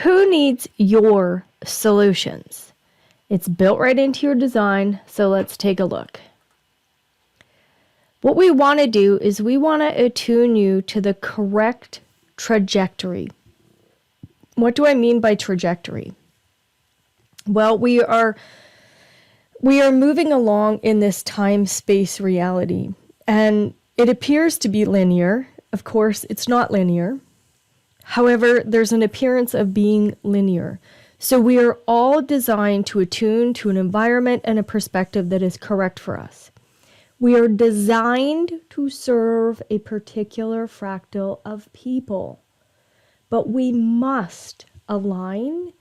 Who needs your solutions? It's built right into your design, so let's take a look. What we want to do is we want to attune you to the correct trajectory. What do I mean by trajectory? Well, we are moving along in this time-space reality, and it appears to be linear. Of course, it's not linear. However, there's an appearance of being linear. So we are all designed to attune to an environment and a perspective that is correct for us. We are designed to serve a particular fractal of people, but we must align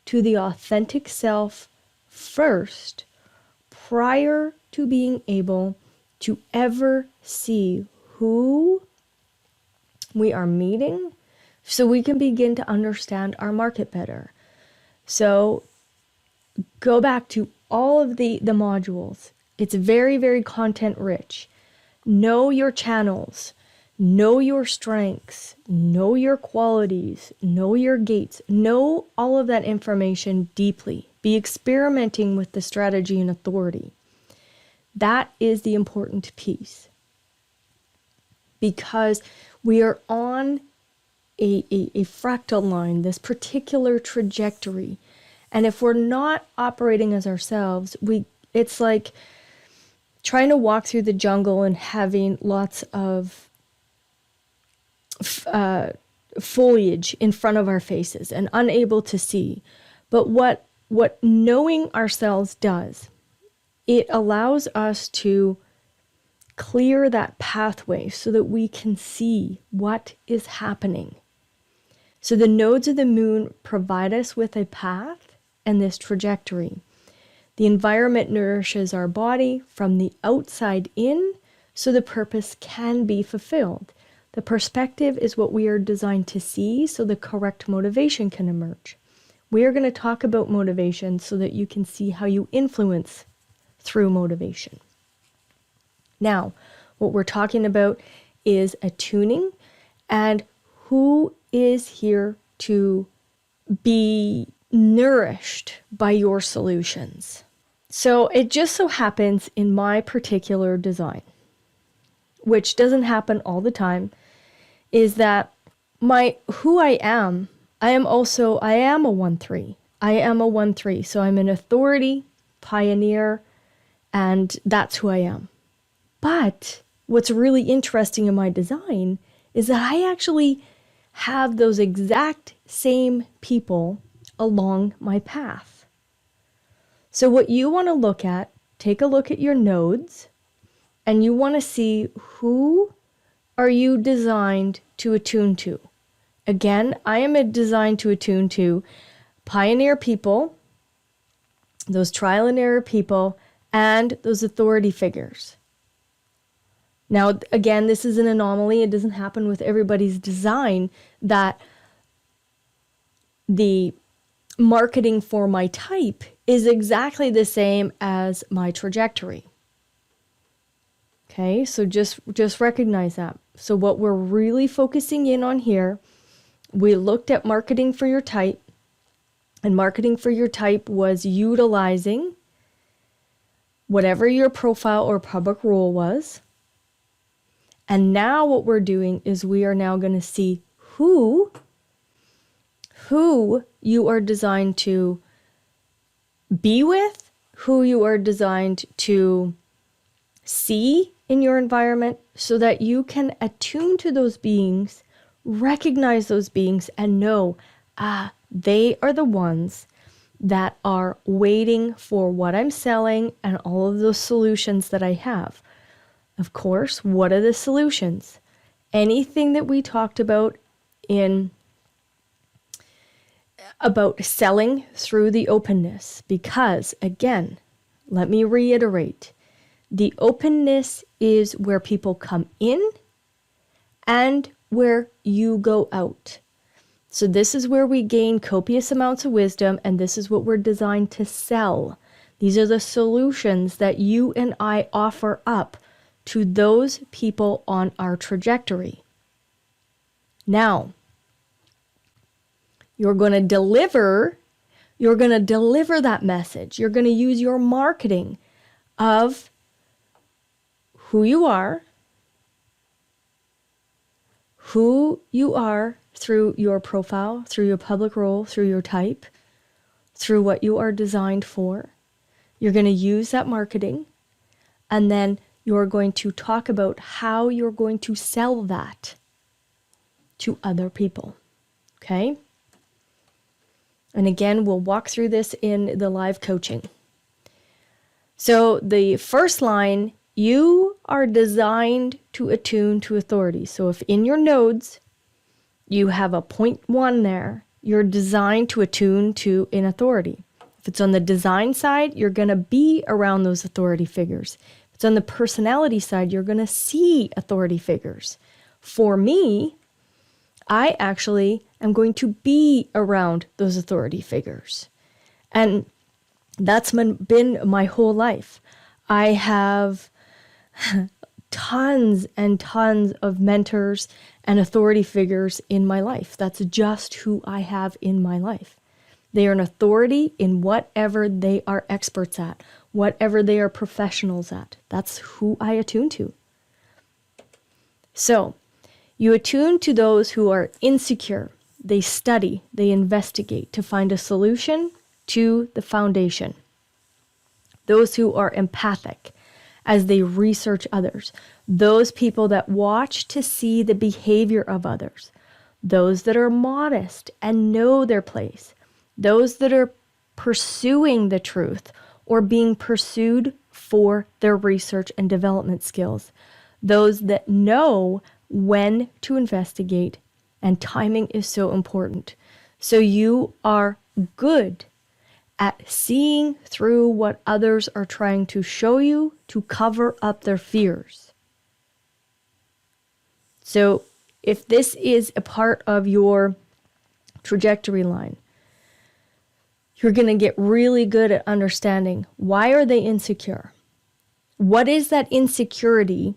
to the authentic self first prior to being able to ever see who we are meeting so we can begin to understand our market better. So go back to all of the modules. It's very, very content rich. Know your channels, know your strengths, know your qualities, know your gates, know all of that information deeply. Be experimenting with the strategy and authority. That is the important piece. Because we are on a fractal line, this particular trajectory. And if we're not operating as ourselves, it's like trying to walk through the jungle and having lots of foliage in front of our faces and unable to see. But what knowing ourselves does, it allows us to clear that pathway so that we can see what is happening. So the nodes of the moon provide us with a path and this trajectory. The environment nourishes our body from the outside in so the purpose can be fulfilled. The perspective is what we are designed to see so the correct motivation can emerge. We are going to talk about motivation so that you can see how you influence through motivation. Now, what we're talking about is attuning and who is here to be nourished by your solutions. So it just so happens in my particular design, which doesn't happen all the time, is that who I am a 1-3. I am a 1-3. So I'm an authority, pioneer, and that's who I am. But what's really interesting in my design is that I actually have those exact same people along my path. So what you want to look at, take a look at your nodes, and you want to see who are you designed to attune to. Again, I am designed to attune to pioneer people, those trial and error people, and those authority figures. Now, again, this is an anomaly. It doesn't happen with everybody's design that the marketing for my type is exactly the same as my trajectory. Okay, so just recognize that. So what we're really focusing in on here, we looked at marketing for your type, and marketing for your type was utilizing whatever your profile or public role was. And now what we're doing is we are now going to see who you are designed to be with, who you are designed to see in your environment so that you can attune to those beings, recognize those beings, and know, they are the ones that are waiting for what I'm selling and all of those solutions that I have. Of course, what are the solutions? Anything that we talked about about selling through the openness, because again, let me reiterate, the openness is where people come in and where you go out. So this is where we gain copious amounts of wisdom, and this is what we're designed to sell. These are the solutions that you and I offer up to those people on our trajectory. Now, You're going to deliver that message. You're going to use your marketing of who you are through your profile, through your public role, through your type, through what you are designed for. You're going to use that marketing, and then you're going to talk about how you're going to sell that to other people. Okay? And again, we'll walk through this in the live coaching. So the first line, you are designed to attune to authority. So if in your nodes, you have a 0.1 there, you're designed to attune to an authority. If it's on the design side, you're going to be around those authority figures. If it's on the personality side, you're going to see authority figures. For me, I actually am going to be around those authority figures. And that's been my whole life. I have tons and tons of mentors and authority figures in my life. That's just who I have in my life. They are an authority in whatever they are experts at, whatever they are professionals at. That's who I attune to. So, you attune to those who are insecure. They study, they investigate to find a solution to the foundation. Those who are empathic as they research others. Those people that watch to see the behavior of others. Those that are modest and know their place. Those that are pursuing the truth or being pursued for their research and development skills. Those that know when to investigate, and timing is so important. So you are good at seeing through what others are trying to show you to cover up their fears. So if this is a part of your trajectory line, you're going to get really good at understanding, why are they insecure? What is that insecurity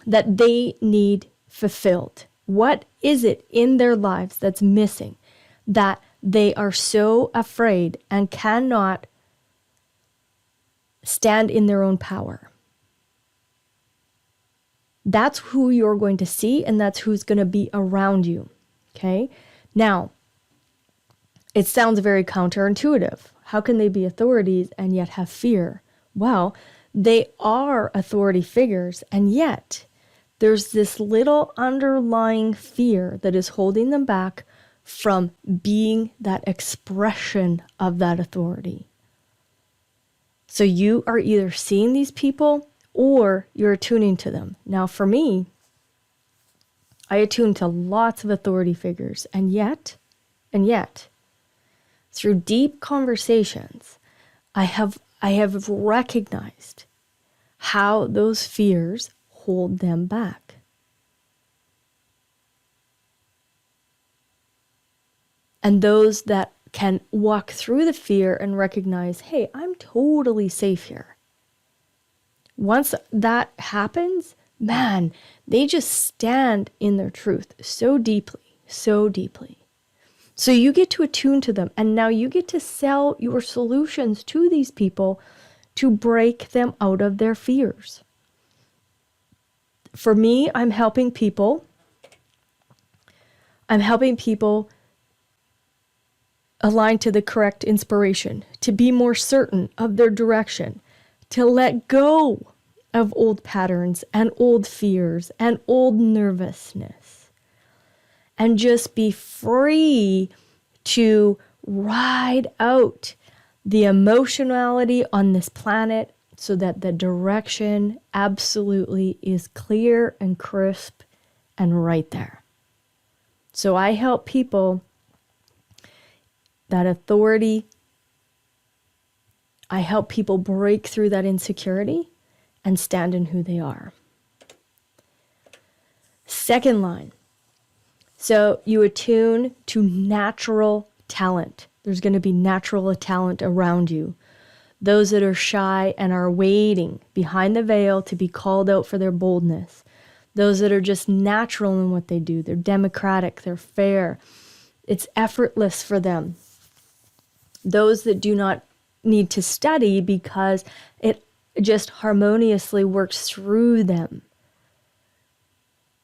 that they need fulfilled? What is it in their lives that's missing that they are so afraid and cannot stand in their own power? That's who you're going to see, and that's who's going to be around you. Okay? Now, it sounds very counterintuitive. How can they be authorities and yet have fear? Well, they are authority figures, and yet there's this little underlying fear that is holding them back from being that expression of that authority. So you are either seeing these people or you're attuning to them. Now for me, I attune to lots of authority figures, and yet, through deep conversations, I have recognized how those fears hold them back. And those that can walk through the fear and recognize, hey, I'm totally safe here. Once that happens, man, they just stand in their truth so deeply, so deeply. So you get to attune to them, and now you get to sell your solutions to these people to break them out of their fears. For me, I'm helping people align to the correct inspiration, to be more certain of their direction, to let go of old patterns and old fears and old nervousness, and just be free to ride out the emotionality on this planet so that the direction absolutely is clear and crisp and right there. So I help people, that authority, I help people break through that insecurity and stand in who they are. Second line. So you attune to natural talent. There's going to be natural talent around you. Those that are shy and are waiting behind the veil to be called out for their boldness. Those that are just natural in what they do. They're democratic, they're fair. It's effortless for them. Those that do not need to study because it just harmoniously works through them.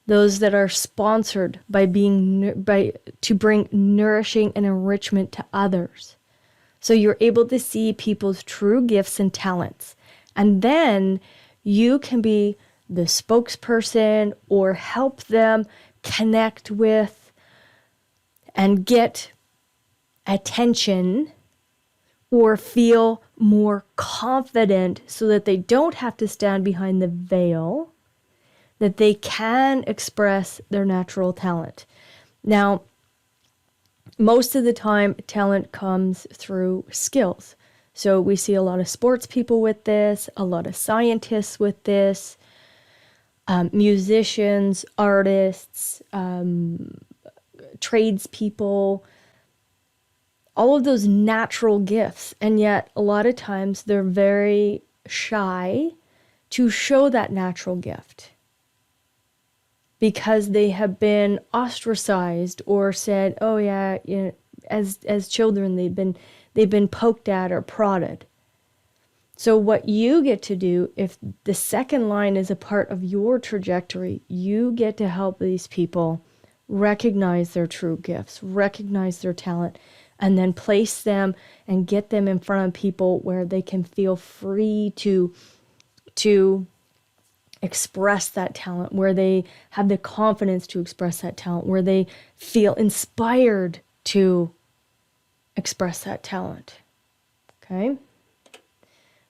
Those that are sponsored to bring nourishing and enrichment to others. So you're able to see people's true gifts and talents. And then you can be the spokesperson or help them connect with and get attention or feel more confident so that they don't have to stand behind the veil, that they can express their natural talent. Now, most of the time, talent comes through skills. So we see a lot of sports people with this, a lot of scientists with this, musicians, artists, tradespeople, all of those natural gifts. And yet a lot of times they're very shy to show that natural gift because they have been ostracized or said, oh yeah, you know, as children they've been poked at or prodded. So what you get to do, if the second line is a part of your trajectory, you get to help these people recognize their true gifts, recognize their talent, and then place them and get them in front of people where they can feel free to express that talent, where they have the confidence to express that talent, where they feel inspired to express that talent. Okay?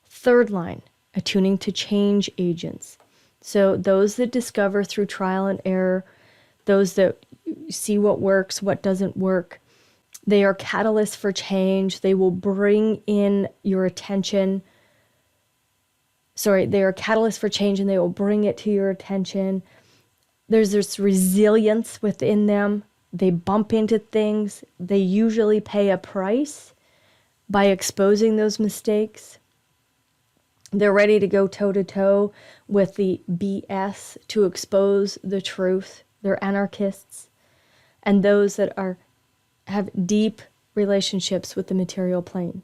Third line, attuning to change agents. So those that discover through trial and error, those that see what works, what doesn't work, they are catalysts for change. They will bring in your attention. They are catalysts for change and they will bring it to your attention. There's this resilience within them. They bump into things. They usually pay a price by exposing those mistakes. They're ready to go toe-to-toe with the BS to expose the truth. They're anarchists. And those that have deep relationships with the material plane.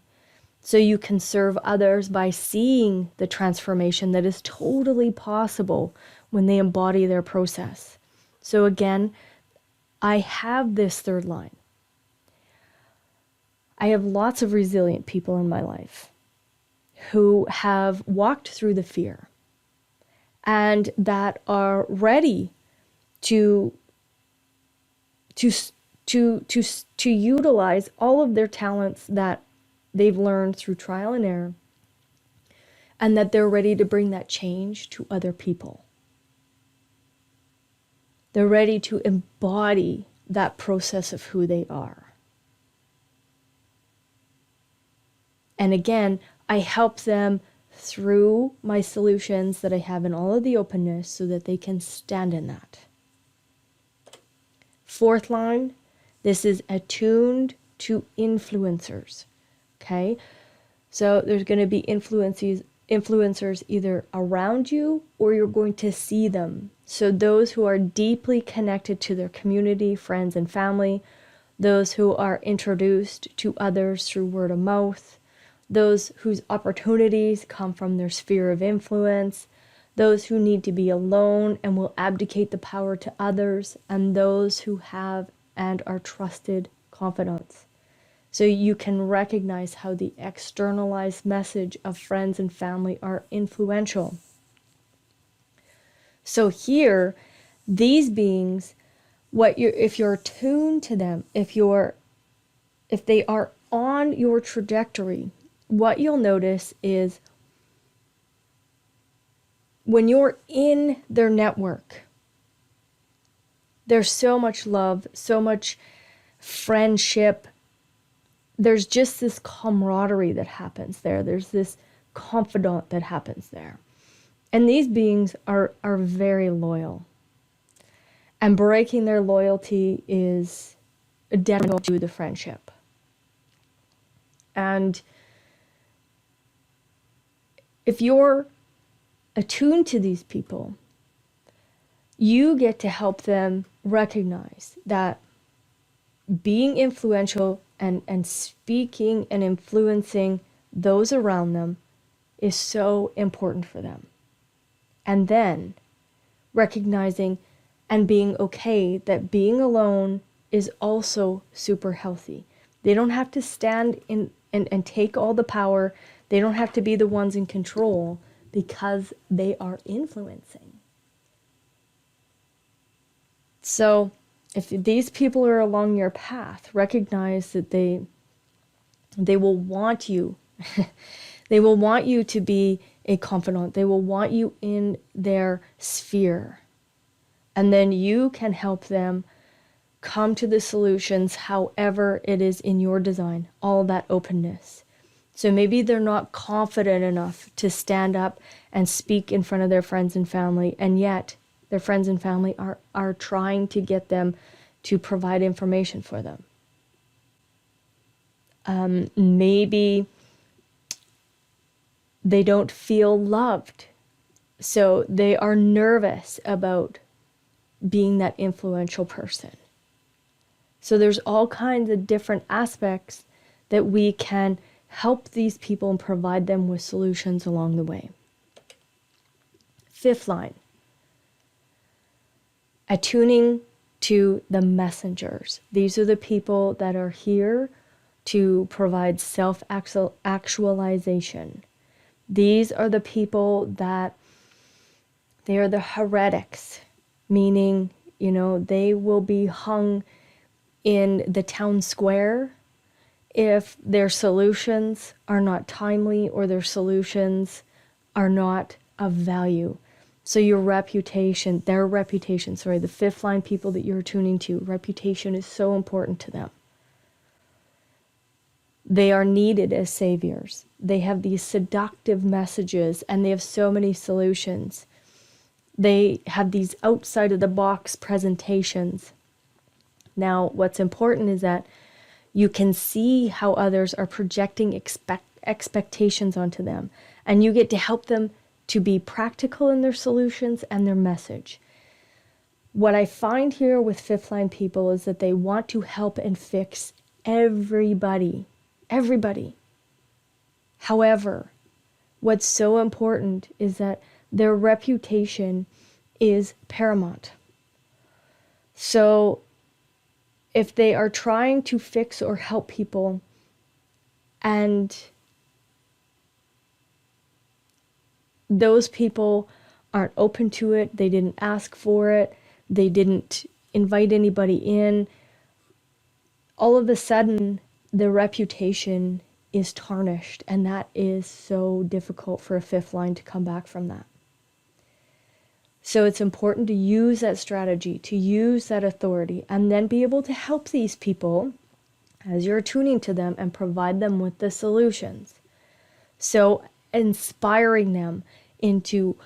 So you can serve others by seeing the transformation that is totally possible when they embody their process. So again, I have this third line. I have lots of resilient people in my life who have walked through the fear and that are ready to utilize all of their talents that they've learned through trial and error, and that they're ready to bring that change to other people. They're ready to embody that process of who they are. And again, I help them through my solutions that I have in all of the openness so that they can stand in that. Fourth line, this is attuned to influencers. Okay, so there's going to be influencers either around you or you're going to see them. So those who are deeply connected to their community, friends and family, those who are introduced to others through word of mouth, those whose opportunities come from their sphere of influence, those who need to be alone and will abdicate the power to others, and those who have and are trusted confidants. So you can recognize how the externalized message of friends and family are influential. So here, these beings, if you're tuned to them, if they are on your trajectory, what you'll notice is when you're in their network, there's so much love, so much friendship. There's just this camaraderie that happens there. There's this confidant that happens there. And these beings are very loyal. And breaking their loyalty is detrimental to the friendship. And if you're attuned to these people, you get to help them recognize that being influential and speaking and influencing those around them is so important for them. And then recognizing and being okay that being alone is also super healthy. They don't have to stand in and take all the power. They don't have to be the ones in control because they are influencing. So if these people are along your path, recognize that they will want you. They will want you to be a confidant. They will want you in their sphere. And then you can help them come to the solutions however it is in your design, all that openness. So maybe they're not confident enough to stand up and speak in front of their friends and family, and yet their friends and family are trying to get them to provide information for them. Maybe they don't feel loved, so they are nervous about being that influential person. So there's all kinds of different aspects that we can help these people and provide them with solutions along the way. 5th line, attuning to the messengers. These are the people that are here to provide self-actualization. These are the people that they are the heretics, meaning, they will be hung in the town square if their solutions are not timely or their solutions are not of value. So their reputation, the 5th line people that you're tuning to, reputation is so important to them. They are needed as saviors. They have these seductive messages and they have so many solutions. They have these outside of the box presentations. Now, what's important is that you can see how others are projecting expectations onto them, and you get to help them to be practical in their solutions and their message. What I find here with 5th line people is that they want to help and fix everybody. However, what's so important is that their reputation is paramount. So if they are trying to fix or help people and those people aren't open to it, they didn't ask for it, they didn't invite anybody in, all of a sudden the reputation is tarnished, and that is so difficult for a 5th line to come back from that. So it's important to use that strategy, to use that authority, and then be able to help these people as you're attuning to them and provide them with the solutions. So inspiring them into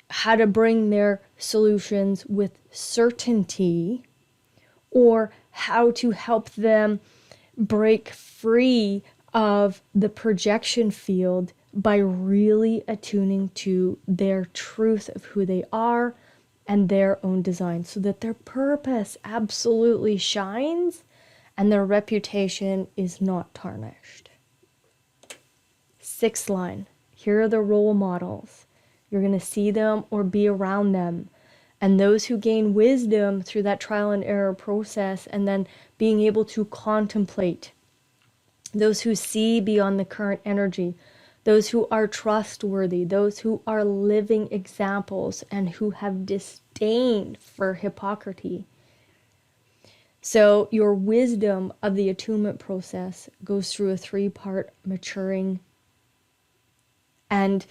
how to bring their solutions with certainty, or how to help them break free of the projection field by really attuning to their truth of who they are and their own design, so that their purpose absolutely shines and their reputation is not tarnished. 6th line, here are the role models. You're going to see them or be around them. And those who gain wisdom through that trial and error process, and then being able to contemplate, those who see beyond the current energy, those who are trustworthy, those who are living examples and who have disdain for hypocrisy. So your wisdom of the attunement process goes through a 3-part maturing. And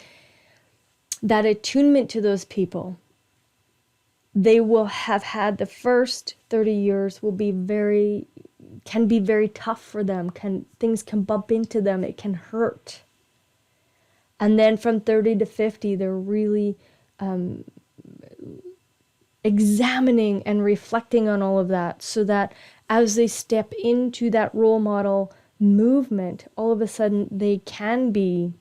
that attunement to those people, they will have had the first 30 years can be very tough for them. Things can bump into them. It can hurt. And then from 30 to 50, they're really examining and reflecting on all of that, so that as they step into that role model movement, all of a sudden they can be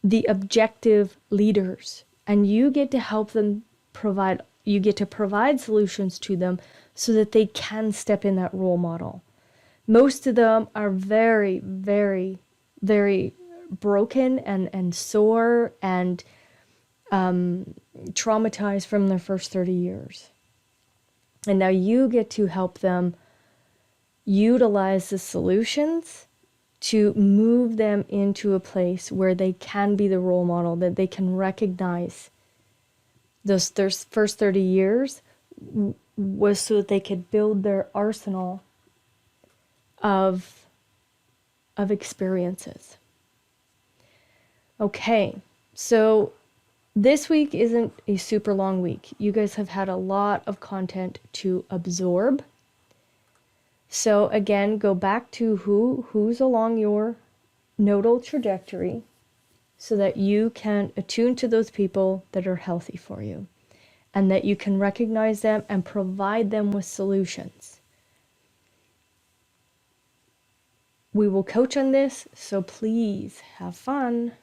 the objective leaders, and you get to help them provide solutions to them so that they can step in that role model. Most of them are very, very, very broken and sore and traumatized from their first 30 years. And now you get to help them utilize the solutions to move them into a place where they can be the role model, that they can recognize those first 30 years was so that they could build their arsenal of experiences. Okay, so this week isn't a super long week. You guys have had a lot of content to absorb. So again, go back to who's along your nodal trajectory so that you can attune to those people that are healthy for you and that you can recognize them and provide them with solutions. We will coach on this, so please have fun.